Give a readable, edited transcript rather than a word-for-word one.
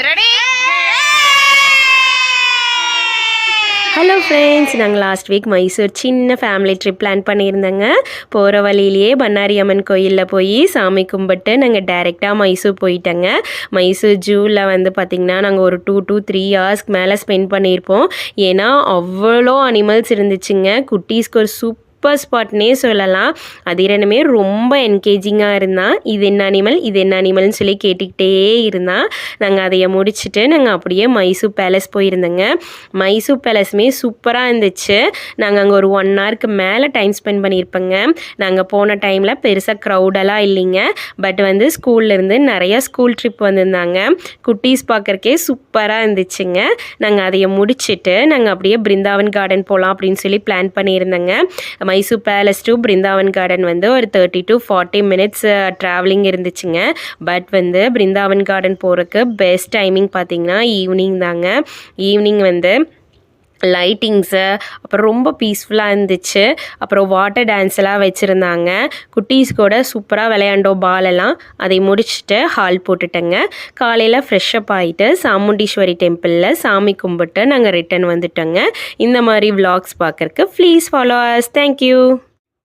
Ready. Hello friends, நாங்கள் last week Mysore சின்ன family trip plan பண்ணியிருந்தேங்க. போகிற வழியிலேயே பண்ணாரி அம்மன் கோயிலில் போய் சாமி கும்பிட்டு நாங்கள் டைரெக்டாக மைசூர் போயிட்டோங்க. மைசூர் ஜூவில் வந்து பார்த்திங்கன்னா நாங்கள் ஒரு 2 to 3 ஹவர்ஸ்க்கு மேலே ஸ்பெண்ட் பண்ணியிருப்போம். ஏன்னா அவ்வளோ அனிமல்ஸ் இருந்துச்சுங்க. குட்டீஸ்க்கு ஒரு சூப்பர் ஸ்பாட்னே சொல்லலாம். அது இரண்டுமே ரொம்ப என்கேஜிங்காக இருந்தான். இது என்ன அனிமல், இது என்ன அனிமல்னு சொல்லி கேட்டுக்கிட்டே இருந்தான். நாங்கள் அதைய முடிச்சுட்டு நாங்கள் அப்படியே மைசூர் பேலஸ் போயிருந்தோங்க. மைசூர் பேலஸுமே சூப்பராக இருந்துச்சு. நாங்கள் அங்கே ஒரு 1 ஹவருக்கு மேலே டைம் ஸ்பெண்ட் பண்ணியிருப்போங்க. நாங்கள் போன டைமில் பெருசாக க்ரௌடெல்லாம் இல்லைங்க. பட் வந்து ஸ்கூல்லேருந்து நிறையா ஸ்கூல் ட்ரிப் வந்திருந்தாங்க. குட்டீஸ் பார்க்குறக்கே சூப்பராக இருந்துச்சுங்க. நாங்கள் அதைய முடிச்சுட்டு நாங்கள் அப்படியே பிருந்தாவன் கார்டன் போகலாம் அப்படின்னு சொல்லி பிளான் பண்ணியிருந்தோங்க. Mysore palace to Brindavan garden வந்து ஒரு 30 to 40 மினிட்ஸ் ட்ராவலிங் இருந்துச்சுங்க. பட் வந்து பிருந்தாவன் கார்டன் போகிறதுக்கு பெஸ்ட் டைமிங் பார்த்திங்கன்னா ஈவினிங் தாங்க. ஈவினிங் வந்து லைட்டிங்ஸு, அப்புறம் ரொம்ப பீஸ்ஃபுல்லாக இருந்துச்சு. அப்புறம் வாட்டர் டான்ஸ் எல்லாம் வச்சுருந்தாங்க. குட்டீஸ் கூட சூப்பராக விளையாண்டோம் பாலெல்லாம். அதை முடிச்சுட்டு ஹால் போட்டுட்டேங்க. காலையில் ஃப்ரெஷ்அப் ஆகிட்டு சாமுண்டீஸ்வரி டெம்பிளில் சாமி கும்பிட்டு நாங்கள் ரிட்டன் வந்துட்டோங்க. இந்த மாதிரி விலாக்ஸ் பார்க்குறக்கு ப்ளீஸ் ஃபாலோ அஸ். தேங்க்யூ.